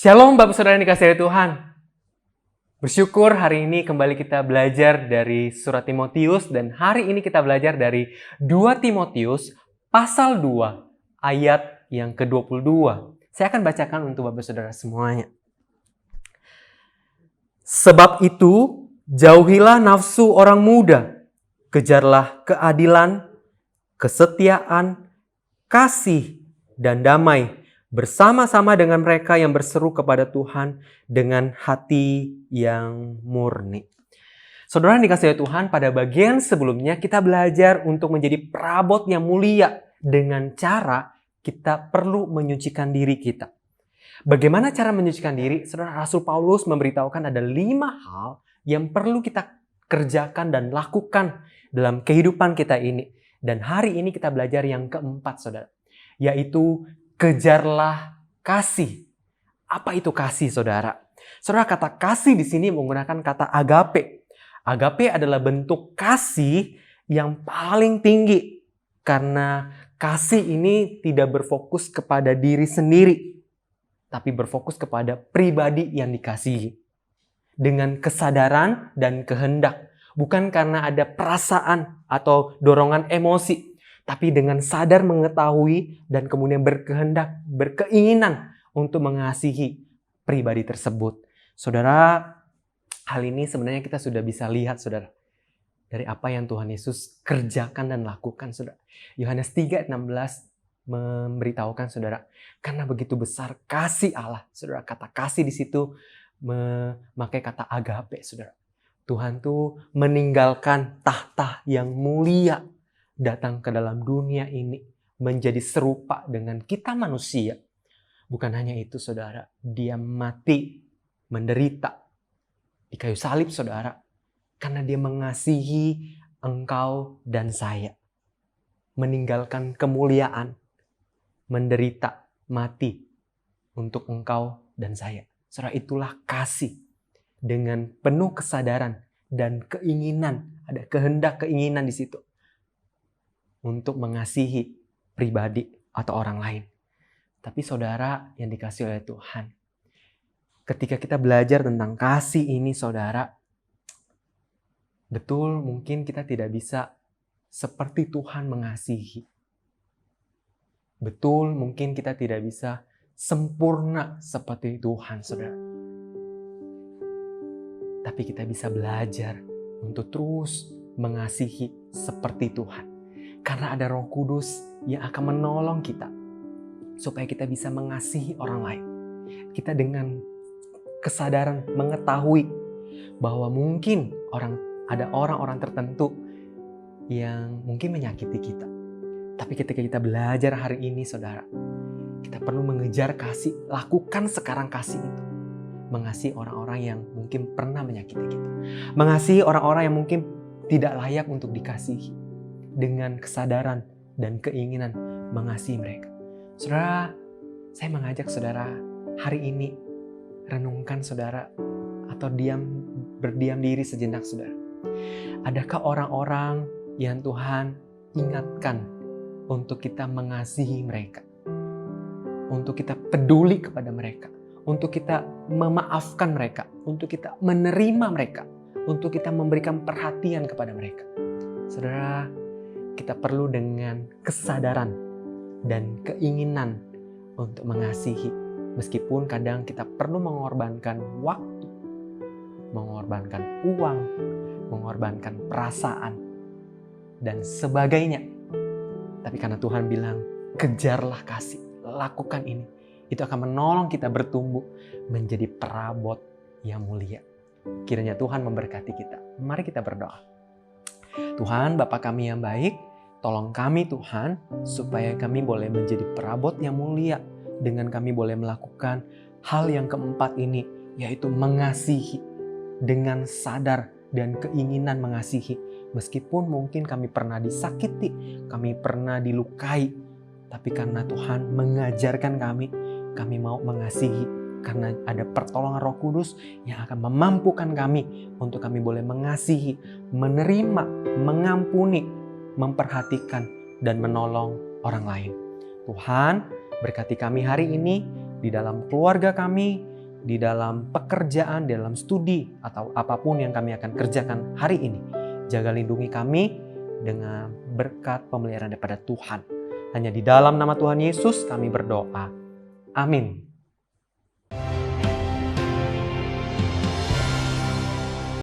Shalom Bapak Saudara yang dikasihi Tuhan. Bersyukur hari ini kembali kita belajar dari surat Timotius dan hari ini kita belajar dari 2 Timotius pasal 2 ayat yang ke-22. Saya akan bacakan untuk Bapak Saudara semuanya. Sebab itu, jauhilah nafsu orang muda, kejarlah keadilan, kesetiaan, kasih, dan damai bersama-sama dengan mereka yang berseru kepada Tuhan dengan hati yang murni. Saudara yang dikasihi Tuhan, pada bagian sebelumnya kita belajar untuk menjadi perabot yang mulia dengan cara kita perlu menyucikan diri kita. Bagaimana cara menyucikan diri? Saudara, Rasul Paulus memberitahukan ada 5 hal yang perlu kita kerjakan dan lakukan dalam kehidupan kita ini. Dan hari ini kita belajar yang keempat, saudara, yaitu kejarlah kasih. Apa itu kasih, saudara? Saudara, kata kasih di sini menggunakan kata agape. Agape adalah bentuk kasih yang paling tinggi. Karena kasih ini tidak berfokus kepada diri sendiri, tapi berfokus kepada pribadi yang dikasihi. Dengan kesadaran dan kehendak. Bukan karena ada perasaan atau dorongan emosi, tapi dengan sadar mengetahui dan kemudian berkehendak, berkeinginan untuk mengasihi pribadi tersebut. Saudara, hal ini sebenarnya kita sudah bisa lihat, saudara, dari apa yang Tuhan Yesus kerjakan dan lakukan, saudara. Yohanes 3:16 memberitahukan, saudara, karena begitu besar kasih Allah. Saudara, kata kasih di situ memakai kata agape, saudara. Tuhan tuh meninggalkan tahta yang mulia, datang ke dalam dunia ini menjadi serupa dengan kita manusia. Bukan hanya itu, saudara, dia mati, menderita di kayu salib, saudara, karena dia mengasihi engkau dan saya. Meninggalkan kemuliaan, menderita, mati untuk engkau dan saya. Saudara, itulah kasih. Dengan penuh kesadaran dan keinginan, ada kehendak, keinginan di situ untuk mengasihi pribadi atau orang lain. Tapi saudara yang dikasihi oleh Tuhan, ketika kita belajar tentang kasih ini, saudara, betul mungkin kita tidak bisa seperti Tuhan mengasihi. Betul mungkin kita tidak bisa sempurna seperti Tuhan, saudara. Tapi kita bisa belajar untuk terus mengasihi seperti Tuhan. Karena ada Roh Kudus yang akan menolong kita supaya kita bisa mengasihi orang lain. Kita dengan kesadaran mengetahui bahwa mungkin ada orang-orang tertentu yang mungkin menyakiti kita. Tapi ketika kita belajar hari ini, saudara, kita perlu mengejar kasih, lakukan sekarang kasih itu. Mengasihi orang-orang yang mungkin pernah menyakiti kita. Mengasihi orang-orang yang mungkin tidak layak untuk dikasihi. Dengan kesadaran dan keinginan mengasihi mereka. Saudara, saya mengajak saudara hari ini renungkan, saudara, atau berdiam diri sejenak, saudara. Adakah orang-orang yang Tuhan ingatkan untuk kita mengasihi mereka? Untuk kita peduli kepada mereka? Untuk kita memaafkan mereka, untuk kita menerima mereka, untuk kita memberikan perhatian kepada mereka. Saudara, kita perlu dengan kesadaran dan keinginan untuk mengasihi. Meskipun kadang kita perlu mengorbankan waktu, mengorbankan uang, mengorbankan perasaan, dan sebagainya. Tapi karena Tuhan bilang, kejarlah kasih, lakukan ini. Itu akan menolong kita bertumbuh menjadi perabot yang mulia. Kiranya Tuhan memberkati kita. Mari kita berdoa. Tuhan, Bapa kami yang baik, tolong kami Tuhan, supaya kami boleh menjadi perabot yang mulia. Dengan kami boleh melakukan hal yang keempat ini, yaitu mengasihi. Dengan sadar dan keinginan mengasihi. Meskipun mungkin kami pernah disakiti, kami pernah dilukai. Tapi karena Tuhan mengajarkan kami mau mengasihi karena ada pertolongan Roh Kudus yang akan memampukan kami untuk kami boleh mengasihi, menerima, mengampuni, memperhatikan, dan menolong orang lain. Tuhan, berkati kami hari ini di dalam keluarga kami, di dalam pekerjaan, di dalam studi, atau apapun yang kami akan kerjakan hari ini. Jaga lindungi kami dengan berkat pemeliharaan daripada Tuhan. Hanya di dalam nama Tuhan Yesus kami berdoa. Amin.